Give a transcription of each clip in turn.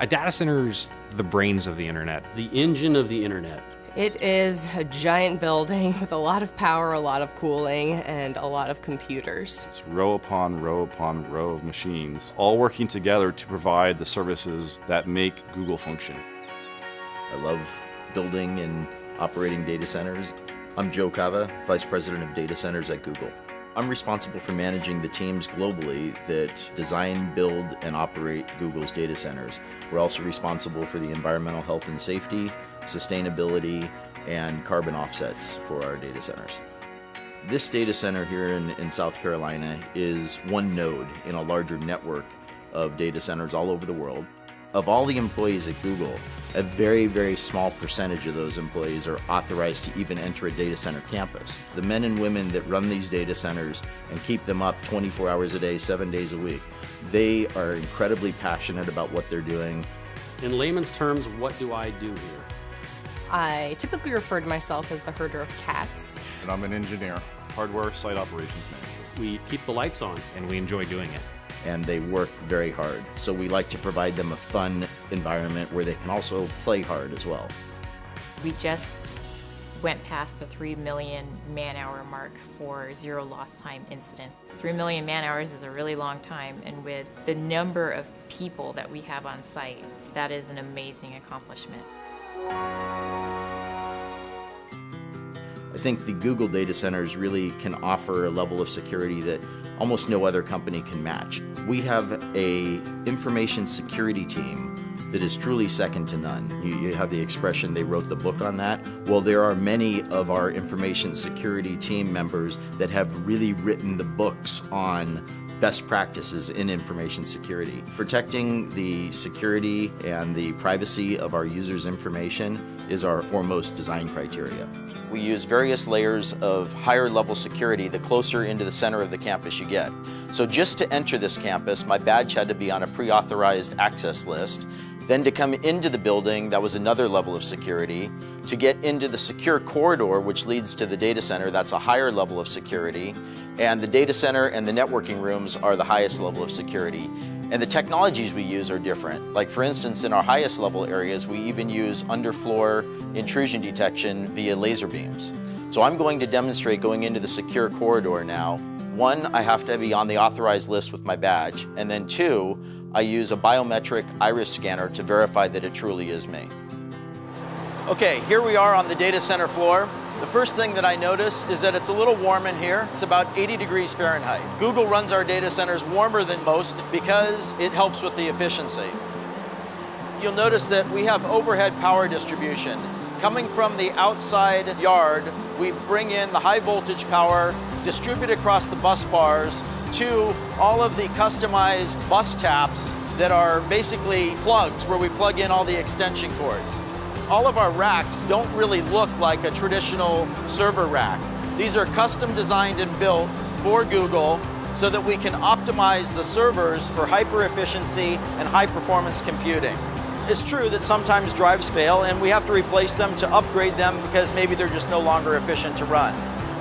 A data center's the brains of the internet. The engine of the internet. It is a giant building with a lot of power, a lot of cooling, and a lot of computers. It's row upon row upon row of machines, all working together to provide the services that make Google function. I love building and operating data centers. I'm Joe Cava, Vice President of Data Centers at Google. I'm responsible for managing the teams globally that design, build, and operate Google's data centers. We're also responsible for the environmental health and safety, sustainability, and carbon offsets for our data centers. This data center here in South Carolina is one node in a larger network of data centers all over the world. Of all the employees at Google, a very, very small percentage of those employees are authorized to even enter a data center campus. The men and women that run these data centers and keep them up 24 hours a day, 7 days a week, they are incredibly passionate about what they're doing. In layman's terms, what do I do here? I typically refer to myself as the herder of cats. And I'm an engineer, hardware site operations manager. We keep the lights on. And we enjoy doing it. And they work very hard. So we like to provide them a fun environment where they can also play hard as well. We just went past the 3 million man-hour mark for zero lost time incidents. 3 million man-hours is a really long time, and with the number of people that we have on site, that is an amazing accomplishment. I think the Google data centers really can offer a level of security that almost no other company can match. We have an information security team that is truly second to none. You have the expression, they wrote the book on that. Well, there are many of our information security team members that have really written the books on best practices in information security. Protecting the security and the privacy of our users' information is our foremost design criteria. We use various layers of higher level security the closer into the center of the campus you get. So just to enter this campus, my badge had to be on a pre-authorized access list. Then to come into the building, that was another level of security. To get into the secure corridor, which leads to the data center, that's a higher level of security. And the data center and the networking rooms are the highest level of security. And the technologies we use are different. Like for instance, in our highest level areas, we even use underfloor intrusion detection via laser beams. So I'm going to demonstrate going into the secure corridor now. One, I have to be on the authorized list with my badge. And then two, I use a biometric iris scanner to verify that it truly is me. Okay, here we are on the data center floor. The first thing that I notice is that it's a little warm in here. It's about 80 degrees Fahrenheit. Google runs our data centers warmer than most because it helps with the efficiency. You'll notice that we have overhead power distribution. Coming from the outside yard, we bring in the high voltage power, distribute across the bus bars to all of the customized bus taps that are basically plugs where we plug in all the extension cords. All of our racks don't really look like a traditional server rack. These are custom designed and built for Google so that we can optimize the servers for hyper efficiency and high performance computing. It's true that sometimes drives fail and we have to replace them to upgrade them because maybe they're just no longer efficient to run.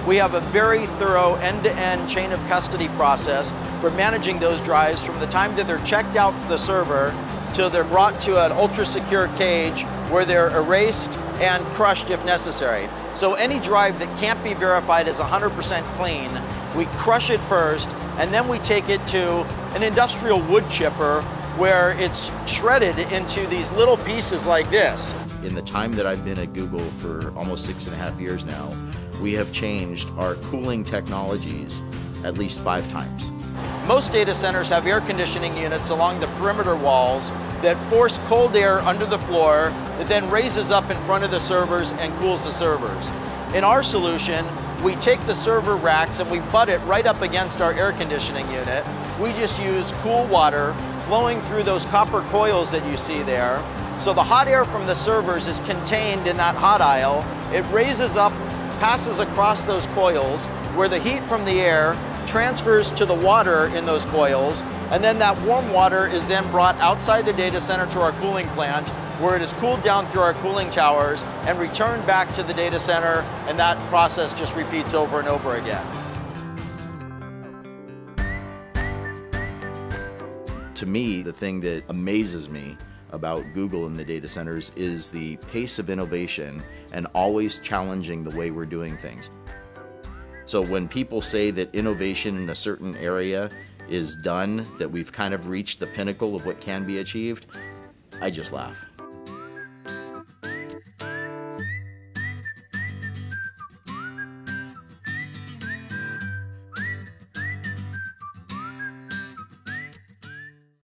We have a very thorough end-to-end chain of custody process for managing those drives from the time that they're checked out to the server till they're brought to an ultra-secure cage where they're erased and crushed if necessary. So any drive that can't be verified as 100% clean, we crush it first, and then we take it to an industrial wood chipper where it's shredded into these little pieces like this. In the time that I've been at Google for almost 6.5 years now, we have changed our cooling technologies at least 5 times. Most data centers have air conditioning units along the perimeter walls that force cold air under the floor that then raises up in front of the servers and cools the servers. In our solution, we take the server racks and we butt it right up against our air conditioning unit. We just use cool water flowing through those copper coils that you see there. So the hot air from the servers is contained in that hot aisle. It raises up, passes across those coils, where the heat from the air transfers to the water in those coils, and then that warm water is then brought outside the data center to our cooling plant, where it is cooled down through our cooling towers and returned back to the data center, and that process just repeats over and over again. To me, the thing that amazes me about Google and the data centers is the pace of innovation and always challenging the way we're doing things. So when people say that innovation in a certain area is done, that we've kind of reached the pinnacle of what can be achieved, I just laugh.